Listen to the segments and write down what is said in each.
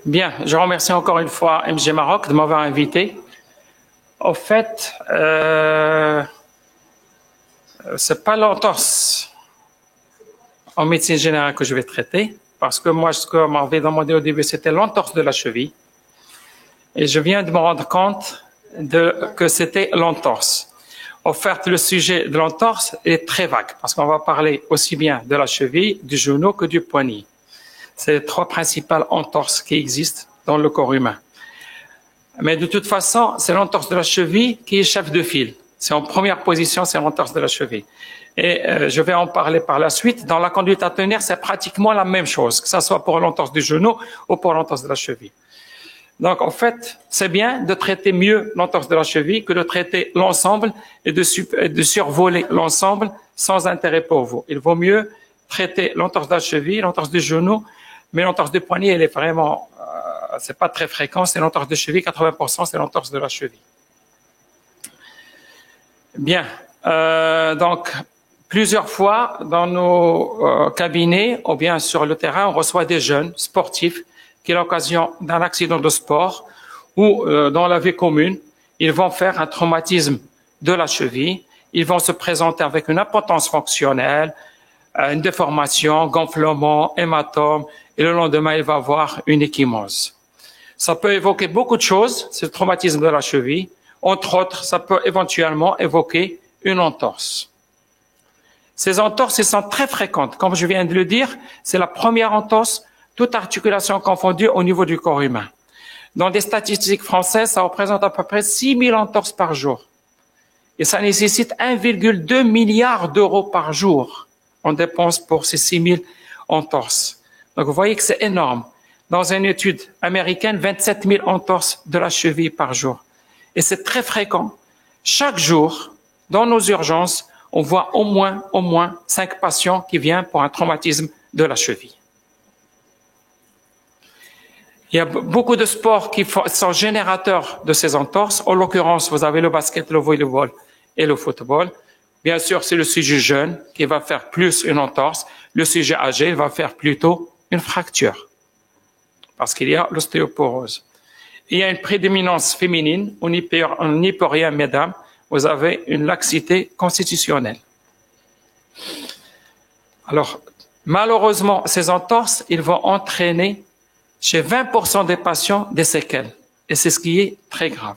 Bien, je remercie encore une fois MG Maroc de m'avoir invité. Au fait, c'est pas l'entorse en médecine générale que je vais traiter, parce que moi, ce qu'on m'avait demandé au début, c'était l'entorse de la cheville. Et je viens de me rendre compte que c'était l'entorse. En fait, le sujet de l'entorse est très vague, parce qu'on va parler aussi bien de la cheville, du genou que du poignet. C'est les trois principales entorses qui existent dans le corps humain. Mais de toute façon, c'est l'entorse de la cheville qui est chef de file. C'est en première position, c'est l'entorse de la cheville. Et je vais en parler par la suite. Dans la conduite à tenir, c'est pratiquement la même chose, que ce soit pour l'entorse du genou ou pour l'entorse de la cheville. Donc, en fait, c'est bien de traiter mieux l'entorse de la cheville que de traiter l'ensemble et de survoler l'ensemble sans intérêt pour vous. Il vaut mieux traiter l'entorse de la cheville, l'entorse du genou, mais l'entorse du poignet, elle est vraiment, c'est pas très fréquent, c'est l'entorse de cheville, 80%, c'est l'entorse de la cheville. Bien, donc, plusieurs fois dans nos cabinets ou bien sur le terrain, on reçoit des jeunes sportifs qui, à l'occasion d'un accident de sport ou dans la vie commune, ils vont faire un traumatisme de la cheville, ils vont se présenter avec une impotence fonctionnelle, une déformation, gonflement, hématome, et le lendemain, il va avoir une ecchymose. Ça peut évoquer beaucoup de choses, ce traumatisme de la cheville. Entre autres, ça peut éventuellement évoquer une entorse. Ces entorses, elles sont très fréquentes. Comme je viens de le dire, c'est la première entorse, toute articulation confondue au niveau du corps humain. Dans des statistiques françaises, ça représente à peu près 6000 entorses par jour. Et ça nécessite 1,2 milliard d'euros par jour. On dépense pour ces 6000 entorses. Donc, vous voyez que c'est énorme. Dans une étude américaine, 27 000 entorses de la cheville par jour. Et c'est très fréquent. Chaque jour, dans nos urgences, on voit au moins 5 patients qui viennent pour un traumatisme de la cheville. Il y a beaucoup de sports qui sont générateurs de ces entorses. En l'occurrence, vous avez le basket, le volleyball et le football. Bien sûr, c'est le sujet jeune qui va faire plus une entorse. Le sujet âgé va faire plutôt une fracture, parce qu'il y a l'ostéoporose. Il y a une prédominance féminine, on n'y peut rien, mesdames, vous avez une laxité constitutionnelle. Alors, malheureusement, ces entorses, ils vont entraîner chez 20% des patients des séquelles, et c'est ce qui est très grave.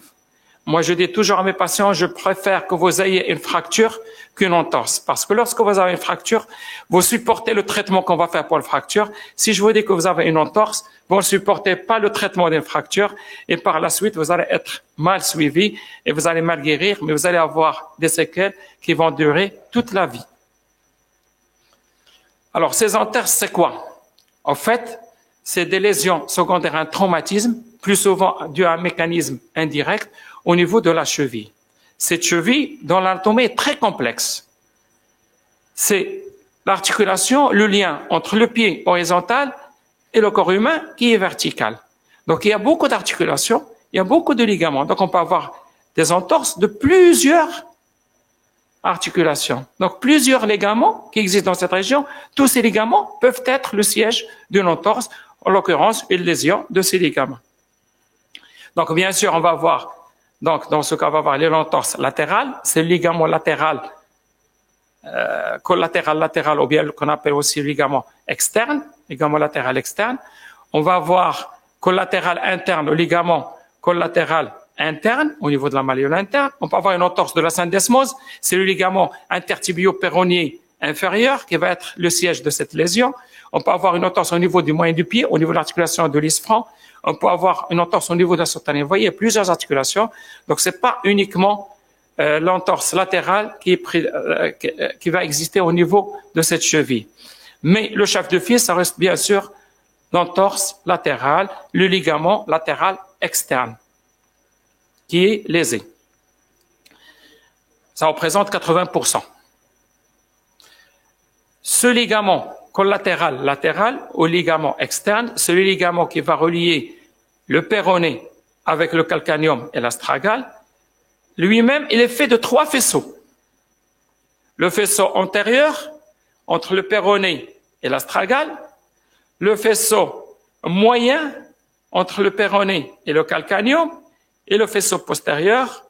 Moi, je dis toujours à mes patients, je préfère que vous ayez une fracture qu'une entorse. Parce que lorsque vous avez une fracture, vous supportez le traitement qu'on va faire pour la fracture. Si je vous dis que vous avez une entorse, vous ne supportez pas le traitement d'une fracture. Et par la suite, vous allez être mal suivi et vous allez mal guérir, mais vous allez avoir des séquelles qui vont durer toute la vie. Alors, ces entorses, c'est quoi? En fait, c'est des lésions secondaires à un traumatisme, plus souvent dû à un mécanisme indirect, au niveau de la cheville. Cette cheville, dont l'anatomie est très complexe, c'est l'articulation, le lien entre le pied horizontal et le corps humain qui est vertical. Donc, il y a beaucoup d'articulations, il y a beaucoup de ligaments. Donc, on peut avoir des entorses de plusieurs articulations. Donc, plusieurs ligaments qui existent dans cette région, tous ces ligaments peuvent être le siège d'une entorse, en l'occurrence, une lésion de ces ligaments. Donc, bien sûr, on va voir. Donc, dans ce cas, on va voir l'entorse latérale, c'est le ligament latéral, collatéral ou bien qu'on appelle aussi le ligament externe, ligament latéral externe. On va voir collatéral interne, le ligament collatéral interne, au niveau de la malléole interne. On peut avoir une entorse de la syndesmose, c'est le ligament intertibio-péronnier inférieur qui va être le siège de cette lésion. On peut avoir une entorse au niveau du moyen du pied, au niveau de l'articulation de l'ischion. On peut avoir une entorse au niveau de la soutanière. Vous voyez, il y a plusieurs articulations. Donc, c'est pas uniquement l'entorse latérale qui va exister au niveau de cette cheville. Mais le chef de file, ça reste bien sûr l'entorse latérale, le ligament latéral externe, qui est lésé. Ça représente 80%. Ce ligament collatéral latéral au ligament externe, c'est le ligament qui va relier le péroné avec le calcanéum et l'astragale. Lui-même, il est fait de 3 faisceaux. Le faisceau antérieur, entre le péroné et l'astragale, le faisceau moyen entre le péroné et le calcanéum, et le faisceau postérieur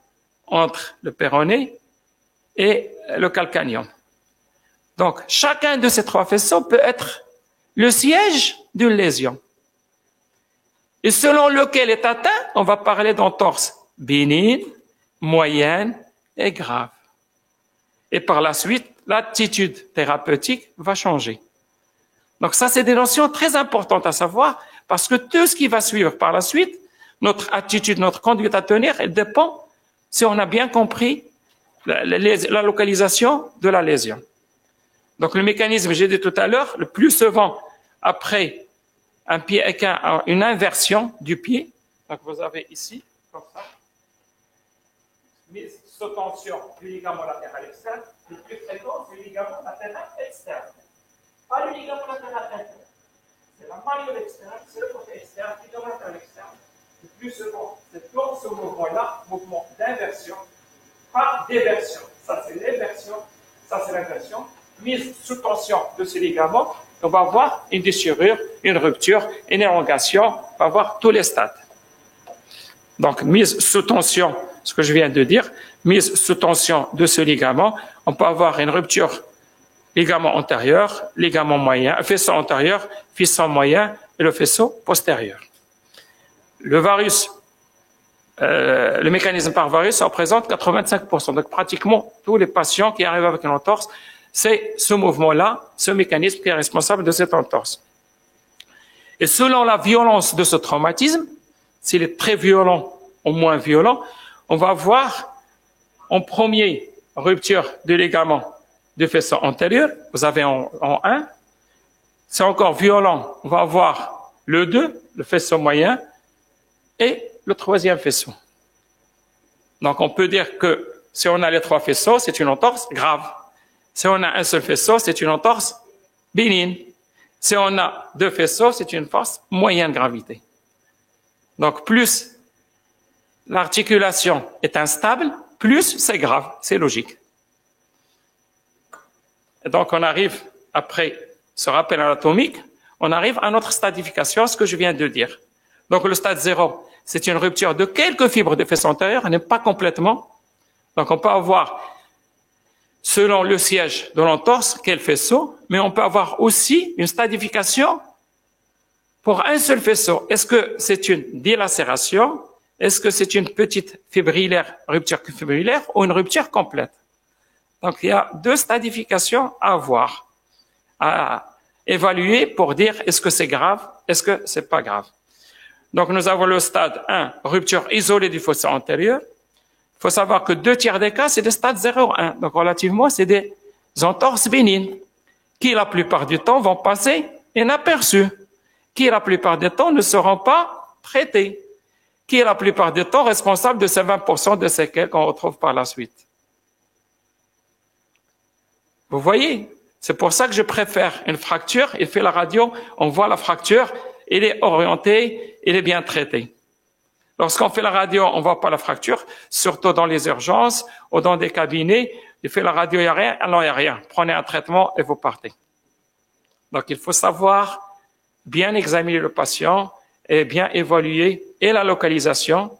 entre le péroné et le calcanéum. Donc, chacun de ces trois faisceaux peut être le siège d'une lésion. Et selon lequel est atteint, on va parler d'entorse bénigne, moyenne et grave. Et par la suite, l'attitude thérapeutique va changer. Donc ça, c'est des notions très importantes à savoir parce que tout ce qui va suivre par la suite, notre attitude, notre conduite à tenir, elle dépend si on a bien compris la localisation de la lésion. Donc le mécanisme, j'ai dit tout à l'heure, le plus souvent après un pied équin, une inversion du pied. Donc vous avez ici, comme ça, mise sous tension du ligament latéral externe. Le plus fréquent, c'est le ligament latéral externe. Pas le ligament latéral interne. C'est la malléole externe, c'est le côté externe, le ligament latéral externe. Le plus souvent, c'est dans ce mouvement-là, mouvement d'inversion, pas d'éversion. Ça, c'est l'éversion, ça, c'est l'inversion. Mise sous tension de ce ligament, on va avoir une déchirure, une rupture, une élongation, on va avoir tous les stades. Donc, mise sous tension, ce que je viens de dire, mise sous tension de ce ligament, on peut avoir une rupture ligament antérieur, ligament moyen, faisceau antérieur, faisceau moyen et le faisceau postérieur. Le varus, le mécanisme par varus représente 85%. Donc, pratiquement tous les patients qui arrivent avec une entorse, c'est ce mouvement-là, ce mécanisme qui est responsable de cette entorse. Et selon la violence de ce traumatisme, s'il est très violent ou moins violent, on va voir en premier rupture du ligament du faisceau antérieur, vous avez en 1. C'est encore violent, on va avoir le 2, le faisceau moyen, et le troisième faisceau. Donc on peut dire que si on a les trois faisceaux, c'est une entorse grave. Si on a un seul faisceau, c'est une entorse bénigne. Si on a deux faisceaux, c'est une force moyenne gravité. Donc plus l'articulation est instable, plus c'est grave, c'est logique. Et donc on arrive, après ce rappel anatomique, on arrive à notre stadification, ce que je viens de dire. Donc le stade 0, c'est une rupture de quelques fibres de faisceau antérieur, n'est pas complètement. Donc on peut avoir, selon le siège de l'entorse, quel faisceau, mais on peut avoir aussi une stadification pour un seul faisceau. Est-ce que c'est une dilacération? Est-ce que c'est une petite fibrillaire, rupture fibrillaire ou une rupture complète? Donc il y a deux stadifications à avoir, à évaluer pour dire est-ce que c'est grave, est-ce que c'est pas grave. Donc nous avons le stade 1, rupture isolée du faisceau antérieur. Il faut savoir que 2/3 des cas, c'est des stades 0-1. Donc, relativement, c'est des entorses bénignes qui, la plupart du temps, vont passer inaperçues, qui, la plupart du temps, ne seront pas traitées, qui est la plupart du temps responsable de ces 20% de séquelles qu'on retrouve par la suite. Vous voyez? C'est pour ça que je préfère une fracture. Il fait la radio, on voit la fracture, il est orienté, il est bien traité. Lorsqu'on fait la radio, on ne voit pas la fracture, surtout dans les urgences ou dans des cabinets. Il fait la radio, il n'y a rien, alors il n'y a rien. Prenez un traitement et vous partez. Donc, il faut savoir bien examiner le patient et bien évaluer et la localisation.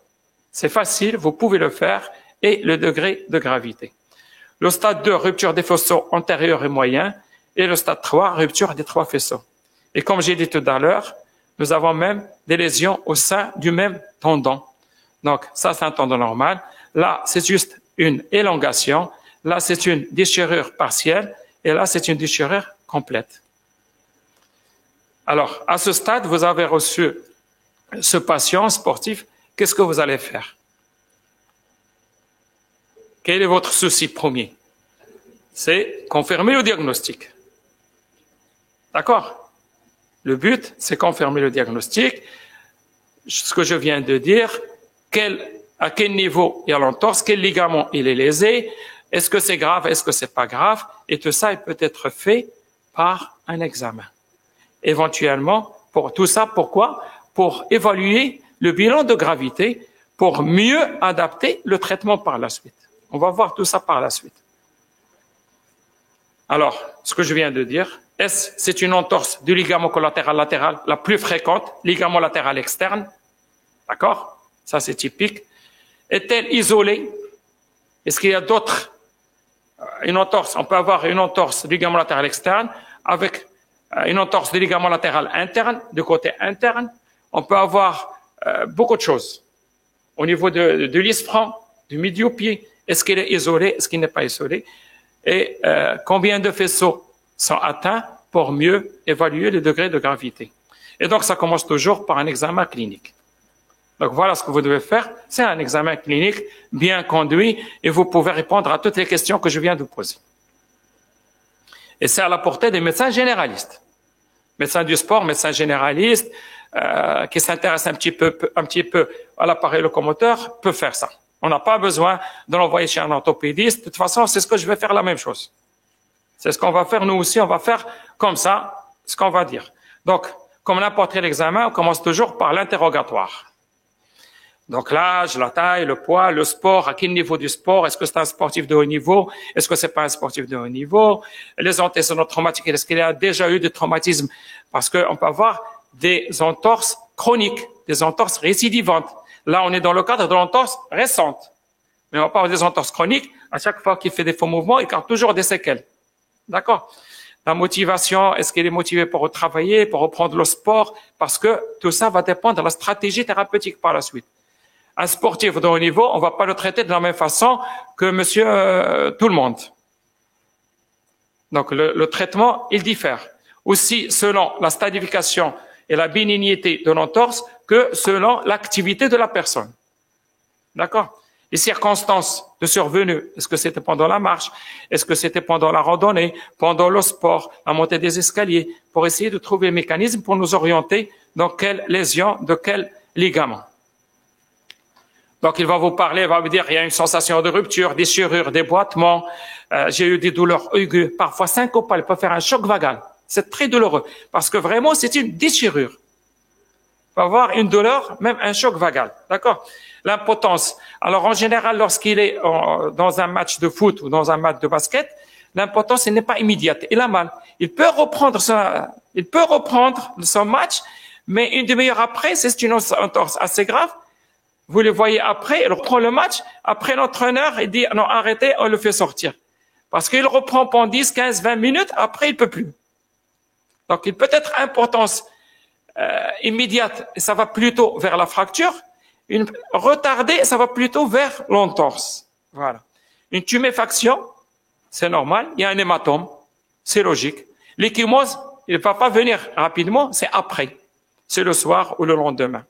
C'est facile, vous pouvez le faire, et le degré de gravité. Le stade 2, rupture des faisceaux antérieurs et moyens, et le stade 3, rupture des trois faisceaux. Et comme j'ai dit tout à l'heure, nous avons même des lésions au sein du même tendon. Donc, ça, c'est un tendon normal. Là, c'est juste une élongation. Là, c'est une déchirure partielle. Et là, c'est une déchirure complète. Alors, à ce stade, vous avez reçu ce patient sportif. Qu'est-ce que vous allez faire? Quel est votre souci premier? C'est confirmer le diagnostic. D'accord? Le but, c'est confirmer le diagnostic. Ce que je viens de dire, à quel niveau il y a l'entorse, quel ligament il est lésé, est-ce que c'est grave, est-ce que c'est pas grave, et tout ça, il peut être fait par un examen. Éventuellement, pour tout ça, pourquoi? Pour évaluer le bilan de gravité, pour mieux adapter le traitement par la suite. On va voir tout ça par la suite. Alors, ce que je viens de dire, Est-ce c'est une entorse du ligament collatéral latéral, la plus fréquente, ligament latéral externe. D'accord? Ça, c'est typique. Est-elle isolée? Est-ce qu'il y a d'autres? Une entorse, on peut avoir une entorse du ligament latéral externe avec une entorse du ligament latéral interne, du côté interne. On peut avoir beaucoup de choses. Au niveau de l'isphront, du médio-pied, est-ce qu'il est isolé? Est-ce qu'il n'est pas isolé? Et combien de faisceaux sont atteints pour mieux évaluer le degré de gravité. Et donc, ça commence toujours par un examen clinique. Donc, voilà ce que vous devez faire. C'est un examen clinique bien conduit et vous pouvez répondre à toutes les questions que je viens de vous poser. Et c'est à la portée des médecins généralistes. Médecins du sport, médecins généralistes, qui s'intéressent un petit peu à l'appareil locomoteur, peuvent faire ça. On n'a pas besoin de l'envoyer chez un orthopédiste. De toute façon, c'est ce que je vais faire la même chose. C'est ce qu'on va faire, nous aussi, on va faire comme ça, ce qu'on va dire. Donc, comme n'importe quel examen, on commence toujours par l'interrogatoire. Donc, l'âge, la taille, le poids, le sport, à quel niveau du sport, est-ce que c'est un sportif de haut niveau, est-ce que c'est pas un sportif de haut niveau, les antécédents traumatiques, est-ce qu'il a déjà eu des traumatismes, parce qu'on peut avoir des entorses chroniques, des entorses récidivantes. Là, on est dans le cadre de l'entorse récente. Mais on va pas avoir des entorses chroniques, à chaque fois qu'il fait des faux mouvements, il garde toujours des séquelles. D'accord? La motivation, est-ce qu'il est motivé pour retravailler, pour reprendre le sport? Parce que tout ça va dépendre de la stratégie thérapeutique par la suite. Un sportif de haut niveau, on va pas le traiter de la même façon que monsieur tout le monde. Donc le traitement, il diffère. Aussi selon la stadification et la bénignité de l'entorse que selon l'activité de la personne. D'accord? Les circonstances de survenue, est-ce que c'était pendant la marche, est-ce que c'était pendant la randonnée, pendant le sport, la montée des escaliers, pour essayer de trouver un mécanisme pour nous orienter dans quelle lésion, de quel ligament. Donc il va vous parler, il va vous dire, il y a une sensation de rupture, déchirure, déboîtement, j'ai eu des douleurs aiguës, parfois syncopales, il peut faire un choc vagal. C'est très douloureux, parce que vraiment c'est une déchirure. Il peut avoir une douleur, même un choc vagal, d'accord? L'impotence. Alors en général, lorsqu'il est dans un match de foot ou dans un match de basket, l'impotence n'est pas immédiate. Il a mal. Il peut reprendre son match, mais une demi-heure après, c'est une entorse assez grave. Vous le voyez après, il reprend le match. Après, l'entraîneur, il dit non, arrêtez, on le fait sortir. Parce qu'il reprend pendant 10, 15, 20 minutes, après, il peut plus. Donc, il peut être impotence immédiate, et ça va plutôt vers la fracture. Une retardée, ça va plutôt vers l'entorse. Voilà. Une tuméfaction, c'est normal. Il y a un hématome, c'est logique. L'ecchymose, il ne va pas venir rapidement, c'est après. C'est le soir ou le lendemain.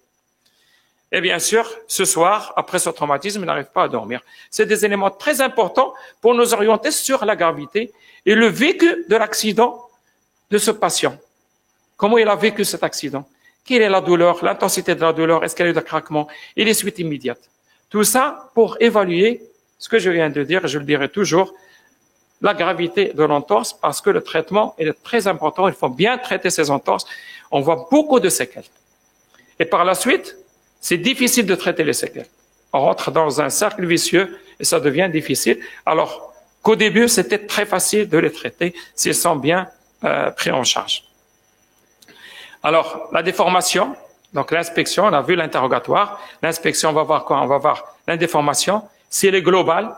Et bien sûr, ce soir, après ce traumatisme, il n'arrive pas à dormir. C'est des éléments très importants pour nous orienter sur la gravité et le vécu de l'accident de ce patient. Comment il a vécu cet accident? Quelle est la douleur, l'intensité de la douleur, est-ce qu'elle est de craquement et les suites immédiates. Tout ça pour évaluer ce que je viens de dire, je le dirai toujours, la gravité de l'entorse, parce que le traitement est très important, il faut bien traiter ces entorses. On voit beaucoup de séquelles. Et par la suite, c'est difficile de traiter les séquelles. On rentre dans un cercle vicieux et ça devient difficile. Alors qu'au début, c'était très facile de les traiter s'ils sont bien pris en charge. Alors, la déformation, donc l'inspection, on a vu l'interrogatoire. L'inspection, on va voir quoi? On va voir la déformation. Si elle est globale,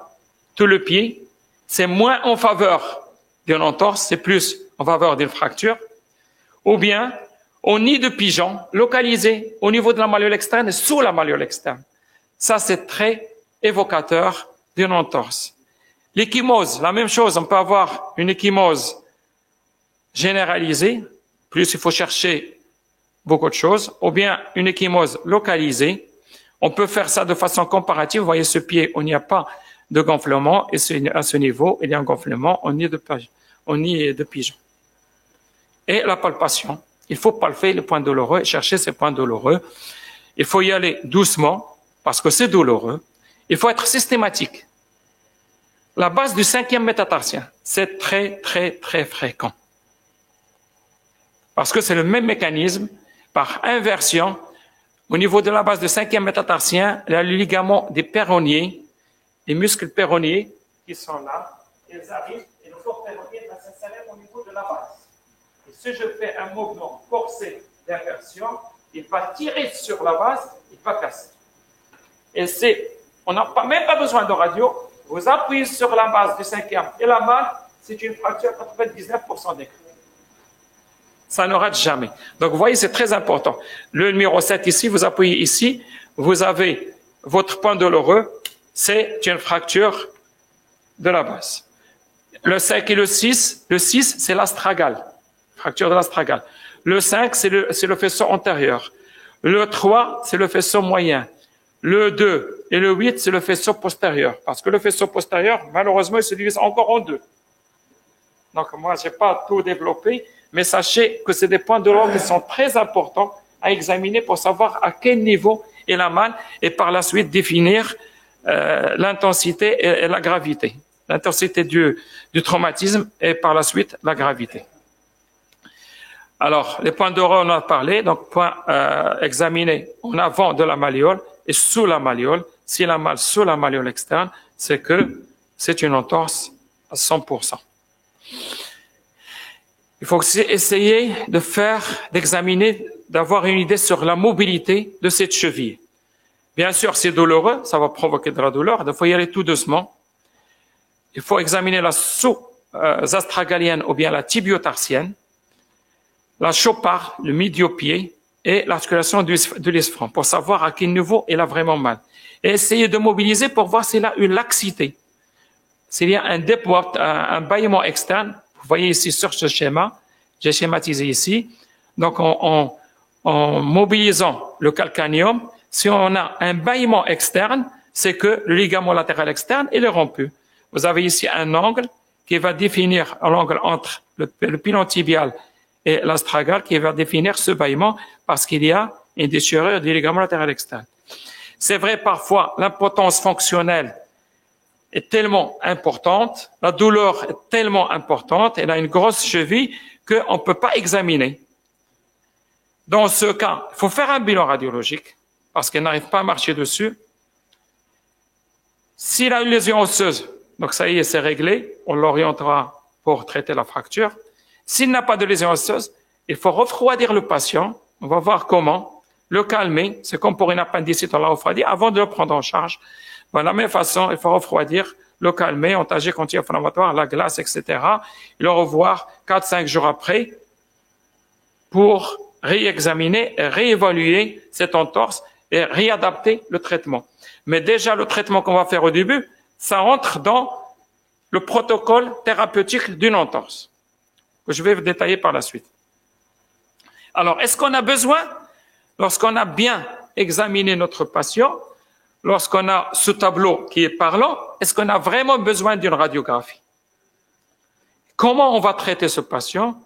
tout le pied, c'est moins en faveur d'une entorse, c'est plus en faveur d'une fracture. Ou bien, au nid de pigeon, localisé au niveau de la malléole externe et sous la malléole externe. Ça, c'est très évocateur d'une entorse. L'ecchymose, la même chose, on peut avoir une ecchymose généralisée, plus il faut chercher beaucoup de choses, ou bien une ecchymose localisée. On peut faire ça de façon comparative. Vous voyez ce pied, il n'y a pas de gonflement, et à ce niveau, il y a un gonflement au nid de pigeon. Et la palpation. Il faut palper les points douloureux et chercher ces points douloureux. Il faut y aller doucement, parce que c'est douloureux. Il faut être systématique. La base du 5e métatarsien, c'est très, très, très fréquent. Parce que c'est le même mécanisme, par inversion. Au niveau de la base du 5e métatarsien, il y a le ligament des péronniers, les muscles péronniers qui sont là. Ils arrivent et le fort péronnier va s'installer au niveau de la base. si je fais un mouvement forcé d'inversion, il va tirer sur la base, il va casser. Et on n'a même pas besoin de radio. Vous appuyez sur la base du cinquième et la malle, c'est une fracture à 99% des cas. Ça ne rate jamais. Donc, vous voyez, c'est très important. Le numéro 7 ici, vous appuyez ici, vous avez votre point douloureux, c'est une fracture de la base. Le 5 et le 6, c'est l'astragale, fracture de l'astragale. Le 5, c'est le faisceau antérieur. Le 3, c'est le faisceau moyen. Le 2 et le 8, c'est le faisceau postérieur. Parce que le faisceau postérieur, malheureusement, il se divise encore en deux. Donc, moi, je n'ai pas tout développé, mais sachez que c'est des points de l'ordre qui sont très importants à examiner pour savoir à quel niveau est la malle et par la suite définir l'intensité et la gravité. L'intensité du traumatisme et par la suite la gravité. Alors, les points d'ordre, on en a parlé. Donc, point examiné en avant de la malléole et sous la malléole. Si la malle sous la malléole externe, c'est que c'est une entorse à 100%. Il faut aussi essayer d'examiner, d'avoir une idée sur la mobilité de cette cheville. Bien sûr, c'est douloureux, ça va provoquer de la douleur, il faut y aller tout doucement. Il faut examiner la sous-astragalienne ou bien la tibio-tarsienne, la chopard, le midiopied et l'articulation de l'isphron pour savoir à quel niveau il a vraiment mal. Et essayer de mobiliser pour voir s'il a une laxité. S'il y a un bâillement externe, vous voyez ici sur ce schéma, j'ai schématisé ici. Donc, en mobilisant le calcanéum, si on a un bâillement externe, c'est que le ligament latéral externe, il est rompu. Vous avez ici un angle qui va définir l'angle entre le pilon tibial et l'astragale qui va définir ce bâillement parce qu'il y a une déchirure du ligament latéral externe. C'est vrai, parfois, l'impotence fonctionnelle est tellement importante, la douleur est tellement importante, elle a une grosse cheville qu'on ne peut pas examiner. Dans ce cas, il faut faire un bilan radiologique parce qu'elle n'arrive pas à marcher dessus. S'il a une lésion osseuse, donc ça y est, c'est réglé, on l'orientera pour traiter la fracture. S'il n'a pas de lésion osseuse, il faut refroidir le patient, on va voir comment, le calmer, c'est comme pour une appendicite, on l'a refroidi avant de le prendre en charge. De la même façon, il faut refroidir, le calmer, entager anti-inflammatoire, la glace, etc. Et le revoir 4-5 jours après pour réexaminer et réévaluer cette entorse et réadapter le traitement. Mais déjà, le traitement qu'on va faire au début, ça entre dans le protocole thérapeutique d'une entorse, que je vais vous détailler par la suite. Alors, est-ce qu'on a besoin, lorsqu'on a bien examiné notre patient, lorsqu'on a ce tableau qui est parlant, est-ce qu'on a vraiment besoin d'une radiographie? Comment on va traiter ce patient?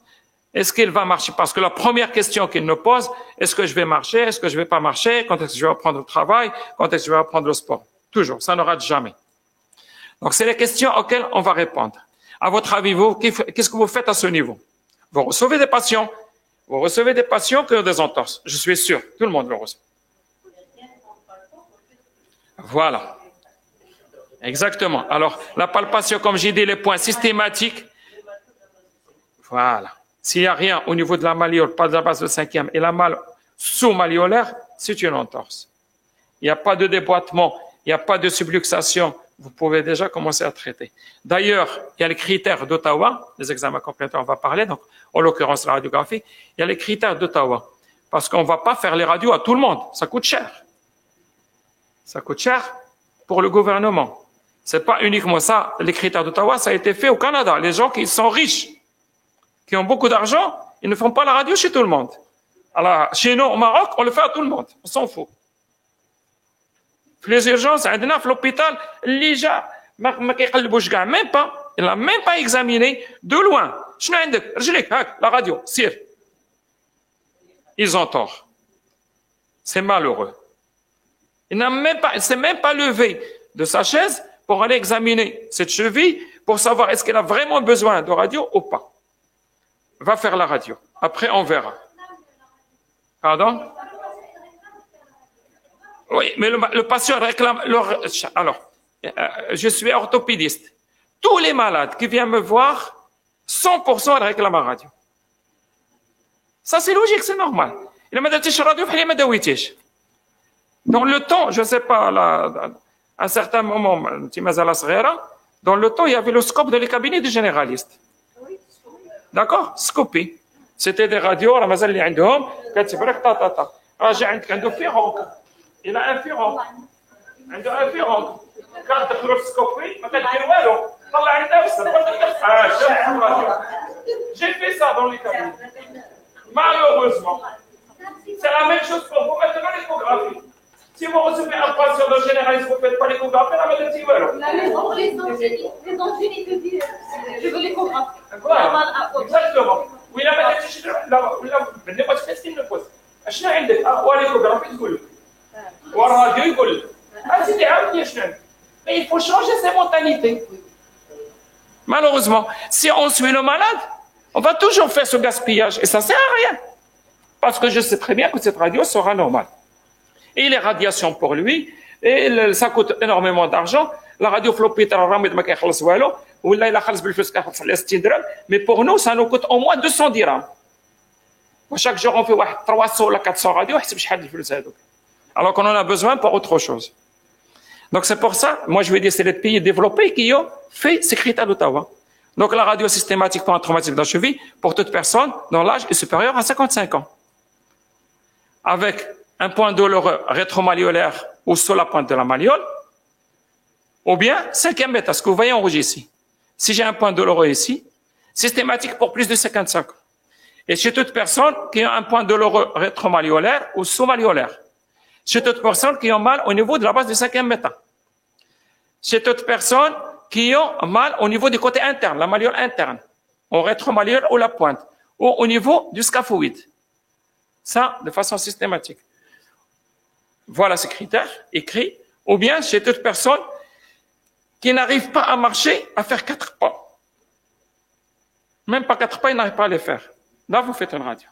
Est-ce qu'il va marcher? Parce que la première question qu'il nous pose, est-ce que je vais marcher? Est-ce que je vais pas marcher? Quand est-ce que je vais reprendre le travail? Quand est-ce que je vais reprendre le sport? Toujours, ça ne rate jamais. Donc, c'est les questions auxquelles on va répondre. À votre avis, vous, qu'est-ce que vous faites à ce niveau? Vous recevez des patients. Vous recevez des patients qui ont des entorses. Je suis sûr, tout le monde le reçoit. Voilà. Exactement. Alors, la palpation, comme j'ai dit, les points systématiques. Voilà. S'il n'y a rien au niveau de la malléole, pas de la base de cinquième, et la malle sous-malléolaire, c'est une entorse. Il n'y a pas de déboîtement, il n'y a pas de subluxation. Vous pouvez déjà commencer à traiter. D'ailleurs, il y a les critères d'Ottawa, les examens complémentaires, on va parler, donc, en l'occurrence, la radiographie. Il y a les critères d'Ottawa. Parce qu'on ne va pas faire les radios à tout le monde. Ça coûte cher. Ça coûte cher pour le gouvernement. C'est pas uniquement ça. Les critères d'Ottawa, ça a été fait au Canada. Les gens qui sont riches, qui ont beaucoup d'argent, ils ne font pas la radio chez tout le monde. Alors, chez nous, au Maroc, on le fait à tout le monde. On s'en fout. Les urgences, عندنا في l'hôpital, اللي جا ما كيقلبوش كاع, même pas. Il n'a même pas examiné de loin. شنو عندك؟ رجليك هاك, la radio, sire. Ils ont tort. C'est malheureux. Il ne s'est même pas levé de sa chaise pour aller examiner cette cheville pour savoir est-ce qu'elle a vraiment besoin de radio ou pas. Va faire la radio. Après, on verra. Pardon? Oui, mais le patient réclame... Alors, je suis orthopédiste. Tous les malades qui viennent me voir, 100% ils réclament la radio. Ça, c'est logique, c'est normal. Il m'a dit, radio, il m'a dit, dans le temps, je ne sais pas, là, à un certain moment, dans le temps, il y avait le scope dans les cabinets des généralistes. D'accord? Scopé. C'était des radios, la mazal li عندهم كتبرك تا تا تا. راجع عندك عنده فيرونك. Il a un فيرونك. عنده un فيرونك. كتدخلوا في سكوبي ما كدير والو. طلع عندها بس J'ai fait ça dans les cabinets. Malheureusement. C'est la même chose pour vous maintenant l'échographie. Si vous recevez un patient de généraliste, vous ne faites pas l'échographie, la maladie voilà. Les angines, ils te disent, je veux l'échographie. Voilà, exactement. Oui, la maladie, بالنسبة للتسليم نقول اشنو عندك؟ هو l'échographie تقول لك. والراديو يقول لك. سيدي عاودني اشنو عندك. Mais il faut changer ces mentalités. Malheureusement, si on suit le malade, on va toujours faire ce gaspillage et ça ne sert à rien. Parce que je sais très bien que cette radio sera normale. Et les radiations pour lui, et ça coûte énormément d'argent. La radio floppy, mais pour nous, ça nous coûte au moins 200 dirhams. Chaque jour, on fait 300 ou 400 radios, alors qu'on en a besoin pour autre chose. Donc c'est pour ça, moi je vais dire, c'est les pays développés qui ont fait ces critères d'Ottawa. Donc la radio systématique pour un traumatisme de la cheville, pour toute personne dont l'âge est supérieur à 55 ans. Avec un point douloureux rétromalléolaire ou sous la pointe de la malléole, ou bien 5e méta, ce que vous voyez en rouge ici. Si j'ai un point douloureux ici, systématique pour plus de 55 ans. Et chez toute personne qui a un point douloureux rétromalléolaire ou sous-malléolaire. Chez toute personne qui a mal au niveau de la base du 5e méta. Chez toute personne qui a mal au niveau du côté interne, la malléole interne, au rétromalléole ou la pointe, ou au niveau du scaphoïde. Ça, de façon systématique. Voilà ces critères écrits. Ou bien chez toute personne qui n'arrive pas à marcher, à faire 4 pas. Même pas 4 pas, il n'arrive pas à les faire. Là, vous faites une radio.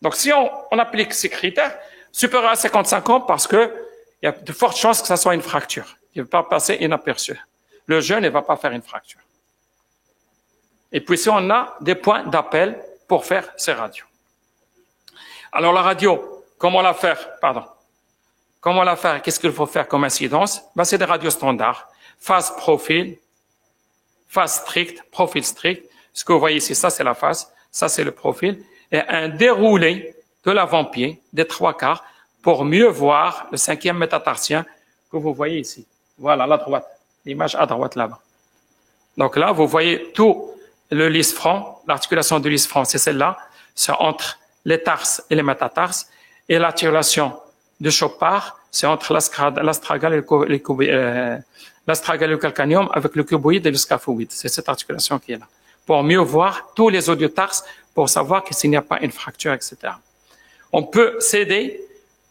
Donc, si on applique ces critères, supérieur à 55 ans, parce que il y a de fortes chances que ça soit une fracture. Il ne va pas passer inaperçu. Le jeune ne va pas faire une fracture. Et puis, si on a des points d'appel pour faire ces radios. Alors, la radio, comment la faire? Pardon. Comment la faire? Qu'est-ce qu'il faut faire comme incidence? Ben, c'est des radios standards. Phase profil, phase strict, profil strict. Ce que vous voyez ici, ça c'est la phase, ça c'est le profil. Et un déroulé de l'avant-pied, des 3/4, pour mieux voir le 5e métatarsien que vous voyez ici. Voilà, à la droite. L'image à droite là-bas. Donc là, vous voyez tout le lisfranc, l'articulation du lisfranc, c'est celle-là. C'est entre les tarses et les métatarses. Et l'articulation de Chopard, c'est entre l'astragale et le calcaneum avec le cuboïde et le scaphoïde. C'est cette articulation qui est là. Pour mieux voir tous les audiotarses, pour savoir que s'il n'y a pas une fracture, etc. On peut s'aider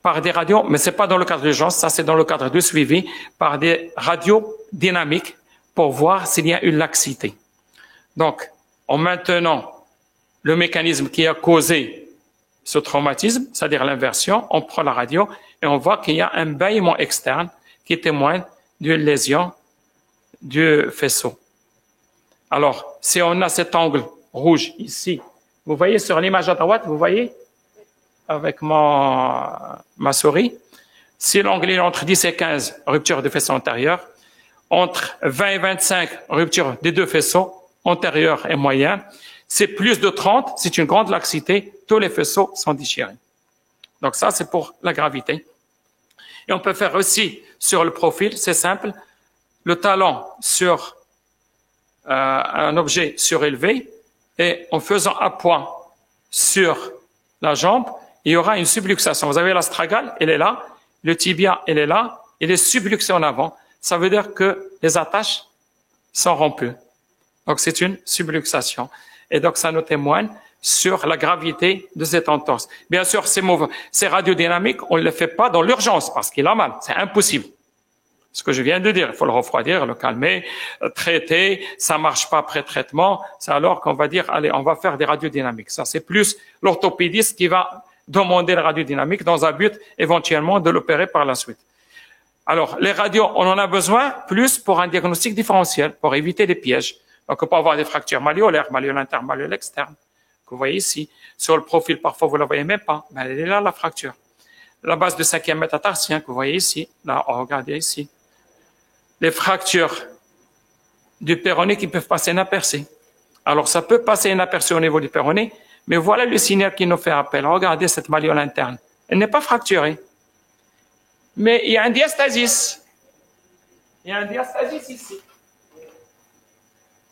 par des radios, mais c'est pas dans le cadre d'urgence, ça c'est dans le cadre de suivi, par des radios dynamiques pour voir s'il y a une laxité. Donc, en maintenant le mécanisme qui a causé ce traumatisme, c'est-à-dire l'inversion, on prend la radio et on voit qu'il y a un bâillement externe qui témoigne d'une lésion du faisceau. Alors, si on a cet angle rouge ici, vous voyez sur l'image à droite, vous voyez avec ma souris, si l'angle est entre 10 et 15, rupture du faisceau antérieur, entre 20 et 25, rupture des deux faisceaux, antérieur et moyen, c'est plus de 30, c'est une grande laxité, tous les faisceaux sont déchirés. Donc ça, c'est pour la gravité. Et on peut faire aussi sur le profil, c'est simple, le talon sur un objet surélevé et en faisant un point sur la jambe, il y aura une subluxation. Vous avez l'astragale, elle est là, le tibia, elle est là, il est subluxé en avant. Ça veut dire que les attaches sont rompues. Donc c'est une subluxation. Et donc ça nous témoigne sur la gravité de cette entorse. Bien sûr, ces radiodynamiques, on ne les fait pas dans l'urgence parce qu'il a mal. C'est impossible. Ce que je viens de dire, il faut le refroidir, le calmer, traiter, ça marche pas après traitement, c'est alors qu'on va dire, allez, on va faire des radiodynamiques. Ça, c'est plus l'orthopédiste qui va demander la radiodynamique dans un but éventuellement de l'opérer par la suite. Alors, les radios, on en a besoin plus pour un diagnostic différentiel, pour éviter les pièges. Donc, on peut avoir des fractures malléolaires, malléole interne, malléole externe, vous voyez ici. Sur le profil, parfois, vous ne la voyez même pas. Ben, elle est là, la fracture. La base de 5e métatarsien que vous voyez ici. Là, regardez ici. Les fractures du péroné qui peuvent passer inaperçues. Alors, ça peut passer inaperçu au niveau du péroné, mais voilà le signal qui nous fait appel. Regardez cette malléole interne. Elle n'est pas fracturée. Mais il y a un diastasis. Il y a un diastasis ici.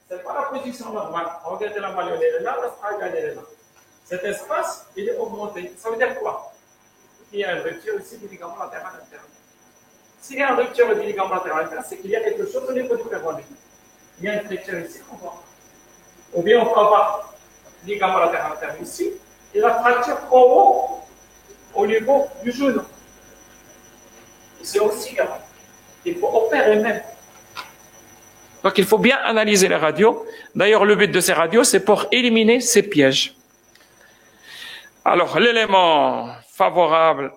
Ce n'est pas la position normale. Regardez la malléole, elle est là, l'astragale, elle est là. Cet espace, il est augmenté. Ça veut dire quoi? Il y a une rupture ici du ligament latéral interne. S'il y a une rupture du ligament latéral interne, c'est qu'il y a quelque chose au niveau du péroné. Il y a une fracture ici qu'on voit. Ou bien on peut avoir le ligament latéral interne ici et la fracture en haut au niveau du genou. C'est aussi grave. Il faut opérer même. Donc il faut bien analyser les radios. D'ailleurs, le but de ces radios, c'est pour éliminer ces pièges. Alors, l'élément favorable,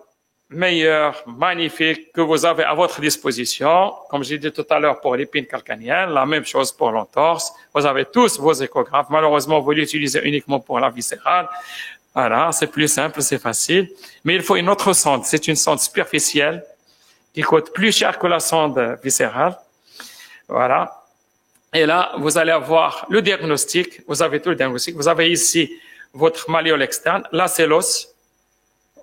meilleur, magnifique que vous avez à votre disposition, comme j'ai dit tout à l'heure pour l'épine calcanéenne, la même chose pour l'entorse. Vous avez tous vos échographes. Malheureusement, vous l'utilisez uniquement pour la viscérale. Voilà, c'est plus simple, c'est facile. Mais il faut une autre sonde. C'est une sonde superficielle qui coûte plus cher que la sonde viscérale. Voilà. Et là, vous allez avoir le diagnostic. Vous avez tout le diagnostic. Vous avez ici votre malléole externe. Là, c'est l'os.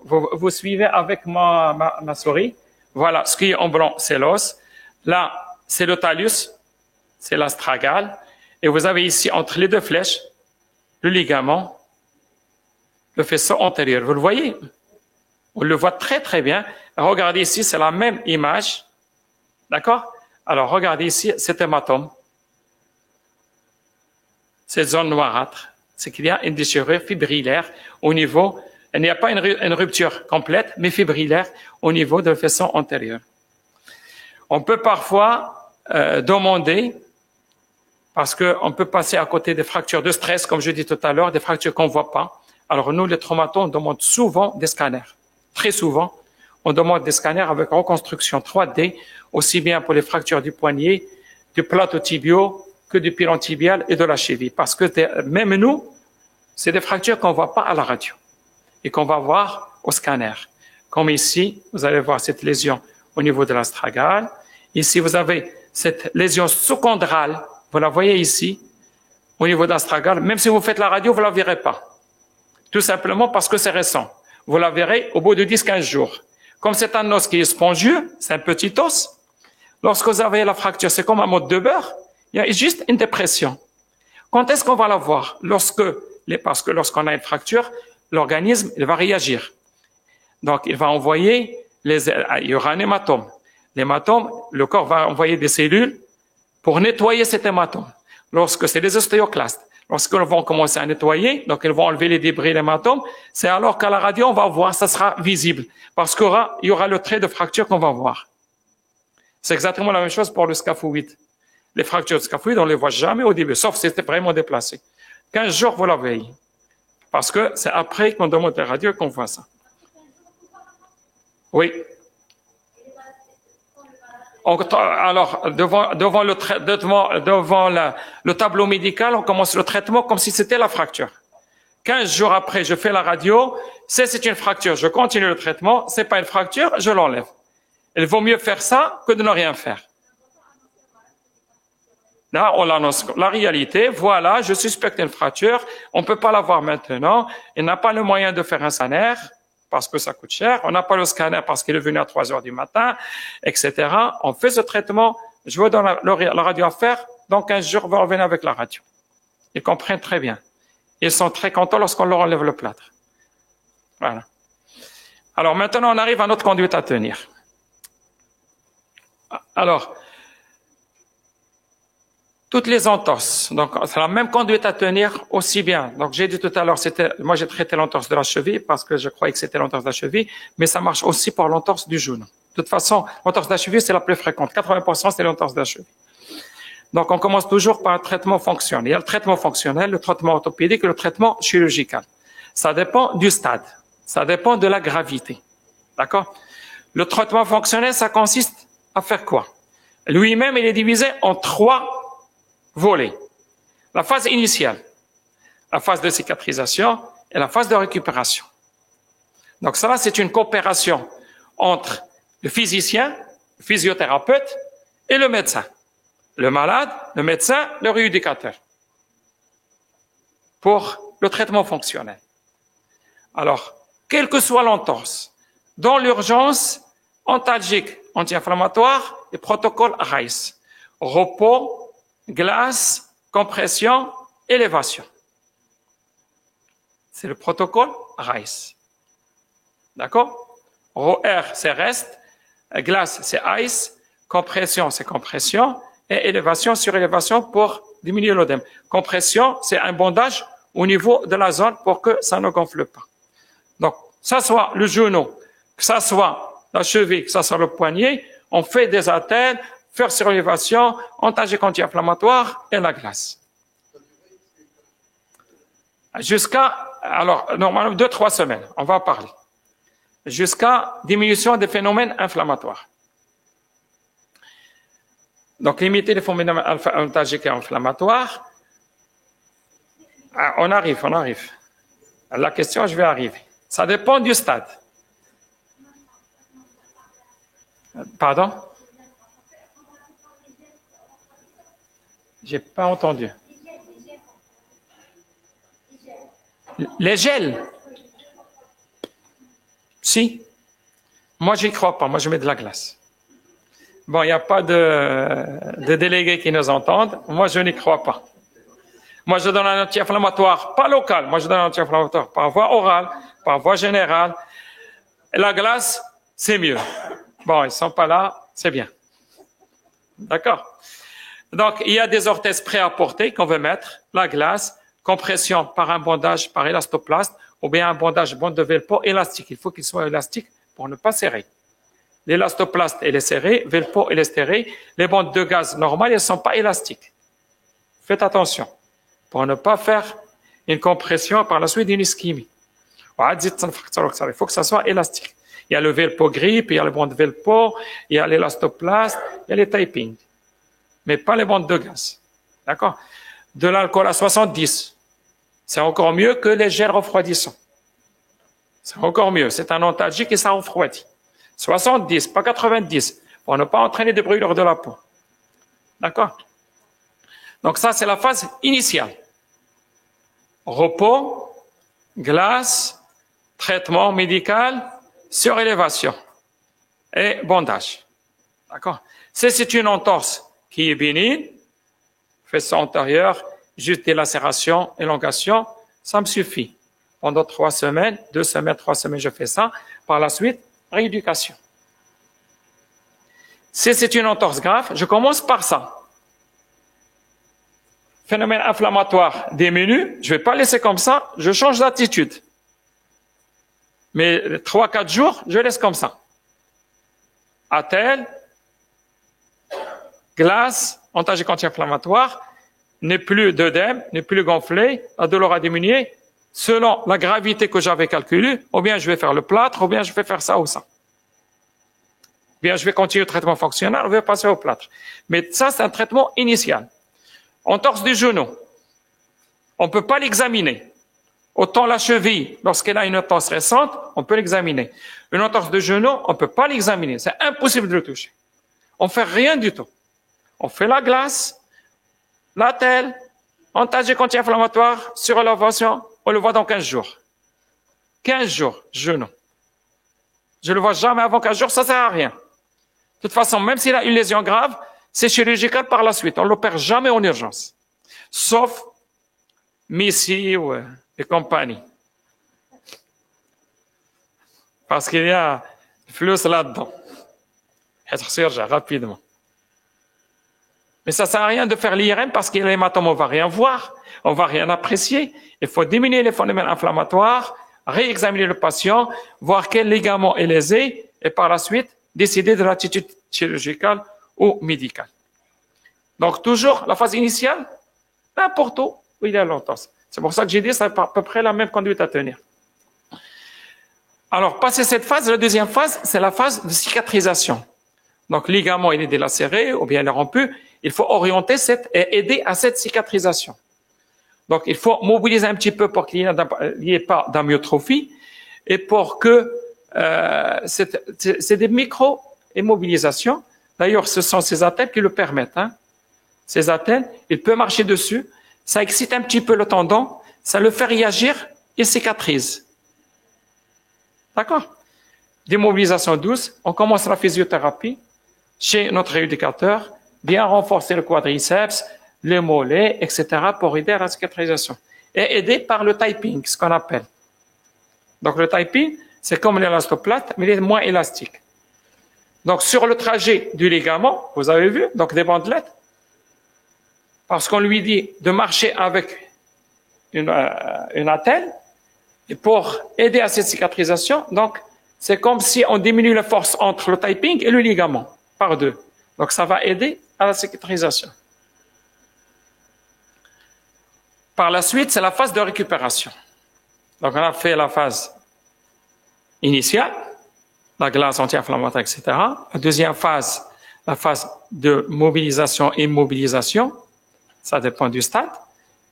Vous suivez avec ma souris. Voilà, ce qui est en blanc, c'est l'os. Là, c'est le talus, c'est l'astragale. Et vous avez ici, entre les deux flèches, le ligament, le faisceau antérieur. Vous le voyez? On le voit très, très bien. Regardez ici, c'est la même image. D'accord? Alors, regardez ici, cet hématome. Cette zone noirâtre. C'est qu'il y a une déchirure fibrillaire au niveau. Il n'y a pas une rupture complète, mais fibrillaire au niveau de la faisceau antérieur. On peut parfois demander, parce qu'on peut passer à côté des fractures de stress, comme je dis tout à l'heure, des fractures qu'on ne voit pas. Alors nous, les traumatologues, on demande souvent des scanners. Très souvent, on demande des scanners avec reconstruction 3D, aussi bien pour les fractures du poignet, du plateau tibial, que du pilon tibial et de la cheville. Parce que même nous, c'est des fractures qu'on ne voit pas à la radio et qu'on va voir au scanner. Comme ici, vous allez voir cette lésion au niveau de l'astragale. Ici, vous avez cette lésion sous-chondrale. Vous la voyez ici, au niveau de l'astragale. Même si vous faites la radio, vous ne la verrez pas. Tout simplement parce que c'est récent. Vous la verrez au bout de 10-15 jours. Comme c'est un os qui est spongieux, c'est un petit os. Lorsque vous avez la fracture, c'est comme un mode de beurre. Il y a juste une dépression. Quand est-ce qu'on va la voir? Parce que lorsqu'on a une fracture, l'organisme, il va réagir. Donc, il va envoyer il y aura un hématome. L'hématome, le corps va envoyer des cellules pour nettoyer cet hématome. Lorsque c'est des ostéoclastes, lorsqu'ils vont commencer à nettoyer, donc ils vont enlever les débris, l'hématome, c'est alors qu'à la radio, on va voir, ça sera visible. Parce qu'il y aura le trait de fracture qu'on va voir. C'est exactement la même chose pour le scaphoïde. Les fractures de scaphoïde, on ne les voit jamais au début, sauf si c'était vraiment déplacé. 15 jours, vous la veillez. Parce que c'est après qu'on demande la radio qu'on voit ça. Oui. Alors, devant le tableau médical, on commence le traitement comme si c'était la fracture. 15 jours après, je fais la radio, c'est une fracture, je continue le traitement, c'est pas une fracture, je l'enlève. Il vaut mieux faire ça que de ne rien faire. Là, on l'annonce. La réalité, voilà, je suspecte une fracture, on ne peut pas la voir maintenant, il n'a pas le moyen de faire un scanner, parce que ça coûte cher, on n'a pas le scanner parce qu'il est venu à 3 heures du matin, etc. On fait ce traitement, je veux dans la radio à faire, dans 15 jours, on va revenir avec la radio. Ils comprennent très bien. Ils sont très contents lorsqu'on leur enlève le plâtre. Voilà. Alors maintenant, on arrive à notre conduite à tenir. Alors, toutes les entorses, donc c'est la même conduite à tenir aussi bien. Donc j'ai dit tout à l'heure, moi j'ai traité l'entorse de la cheville parce que je croyais que c'était l'entorse de la cheville, mais ça marche aussi pour l'entorse du genou. De toute façon, l'entorse de la cheville c'est la plus fréquente. 80% c'est l'entorse de la cheville. Donc on commence toujours par un traitement fonctionnel. Il y a le traitement fonctionnel, le traitement orthopédique et le traitement chirurgical. Ça dépend du stade, ça dépend de la gravité. D'accord? Le traitement fonctionnel, ça consiste à faire quoi? Lui-même, il est divisé en 3 volets. La phase initiale. la phase de cicatrisation et la phase de récupération. Donc ça, c'est une coopération entre le physicien, le physiothérapeute et le médecin. Le malade, le médecin, le rééducateur. Pour le traitement fonctionnel. Alors, quelle que soit l'entorse, dans l'urgence, antalgique, anti-inflammatoire et protocole RICE. Repos, glace, compression, élévation. C'est le protocole RICE. D'accord? R, c'est reste, glace, c'est ice, compression, c'est compression, et élévation sur élévation pour diminuer l'œdème. Compression, c'est un bandage au niveau de la zone pour que ça ne gonfle pas. Donc, que ça soit le genou, que ça soit la cheville, que ça soit le poignet, on fait des attelles, faire sur élévation, antalgique anti-inflammatoire et la glace. Jusqu'à, alors, normalement, 2-3 semaines, on va en parler. Jusqu'à diminution des phénomènes inflammatoires. Donc, limiter les phénomènes antalgiques et inflammatoires. Ah, on arrive. La question, je vais arriver. Ça dépend du stade. Pardon? J'ai pas entendu. Les gels? Si. Moi, j'y crois pas. Moi, je mets de la glace. Bon, il n'y a pas de délégués qui nous entendent. Moi, je n'y crois pas. Moi, je donne un anti-inflammatoire, pas local. Moi, je donne un anti-inflammatoire par voie orale, par voie générale. Et la glace, c'est mieux. Bon, ils sont pas là, c'est bien. D'accord? Donc, il y a des orthèses prêts à porter qu'on veut mettre. La glace, compression par un bandage, par élastoplaste, ou bien un bandage, bande de Velpo élastique. Il faut qu'il soit élastique pour ne pas serrer. L'élastoplaste, elle est serrée, Velpo, elle est serrée. Les bandes de gaz normales, elles ne sont pas élastiques. Faites attention pour ne pas faire une compression par la suite d'une ischémie. Il faut que ça soit élastique. Il y a le Velpo grip, il y a le bande Velpo, il y a l'élastoplaste, il y a les typing. Mais pas les bandes de gaz. D'accord? De l'alcool à 70, c'est encore mieux que les gels refroidissants. C'est encore mieux. C'est un antalgique et ça refroidit. 70, pas 90, pour ne pas entraîner des brûlures de la peau. D'accord? Donc ça, c'est la phase initiale. Repos, glace, traitement médical, surélévation et bandage. D'accord? Si c'est une entorse qui est bénigne, fessier antérieur, juste des lacérations, élongation, ça me suffit. Pendant 3 semaines, 2 semaines, 3 semaines, je fais ça. Par la suite, rééducation. Si c'est une entorse grave, je commence par ça. Phénomène inflammatoire diminue, je ne vais pas laisser comme ça, je change d'attitude. Mais 3-4 jours, je laisse comme ça. Attelle, glace, antalgique anti-inflammatoire, n'est plus d'œdème, n'est plus gonflé, la douleur a diminué, selon la gravité que j'avais calculée, ou bien je vais faire le plâtre, ou bien je vais faire ça ou ça. Ou bien je vais continuer le traitement fonctionnel, ou bien passer au plâtre. Mais ça, c'est un traitement initial. Entorse du genou. On ne peut pas l'examiner. Autant la cheville, lorsqu'elle a une entorse récente, on peut l'examiner. Une entorse de genou, on ne peut pas l'examiner. C'est impossible de le toucher. On ne fait rien du tout. On fait la glace, l'attelle, antalgique anti-inflammatoire, surélévation, on le voit dans 15 jours. 15 jours, genou. Je le vois jamais avant 15 jours, ça sert à rien. De toute façon, même s'il a une lésion grave, c'est chirurgical par la suite. On ne l'opère jamais en urgence. Sauf Missy ou et compagnie. Parce qu'il y a flux là-dedans. Être chirurgien rapidement. Mais ça sert à rien de faire l'IRM parce qu'il y a l'hématome, on va rien voir, on va rien apprécier. Il faut diminuer les phénomènes inflammatoires, réexaminer le patient, voir quel ligament est lésé et par la suite décider de l'attitude chirurgicale ou médicale. Donc toujours la phase initiale, n'importe où il y a l'entorse. C'est pour ça que j'ai dit c'est à peu près la même conduite à tenir. Alors, passer cette phase, la deuxième phase, c'est la phase de cicatrisation. Donc, le ligament, il est délacéré ou bien il est rompu. Il faut orienter et aider à cette cicatrisation. Donc, il faut mobiliser un petit peu pour qu'il n'y ait pas d'amyotrophie et pour que c'est des micro-immobilisations. D'ailleurs, ce sont ces attelles qui le permettent. Hein. Ces attelles, il peut marcher dessus, ça excite un petit peu le tendon, ça le fait réagir et cicatrise. D'accord? Démobilisation douce, on commence la physiothérapie chez notre rééducateur, bien renforcer le quadriceps, les mollets, etc. pour aider à la cicatrisation. Et aider par le typing, ce qu'on appelle. Donc le typing, c'est comme l'élastoplate, mais il est moins élastique. Donc sur le trajet du ligament, vous avez vu, donc des bandelettes, parce qu'on lui dit de marcher avec une attelle, et pour aider à cette cicatrisation, donc c'est comme si on diminue la force entre le typing et le ligament, par deux. Donc ça va aider à la cicatrisation. Par la suite, c'est la phase de récupération. Donc on a fait la phase initiale, la glace anti-inflammatoire, etc. La deuxième phase, la phase de mobilisation et immobilisation, ça dépend du stade.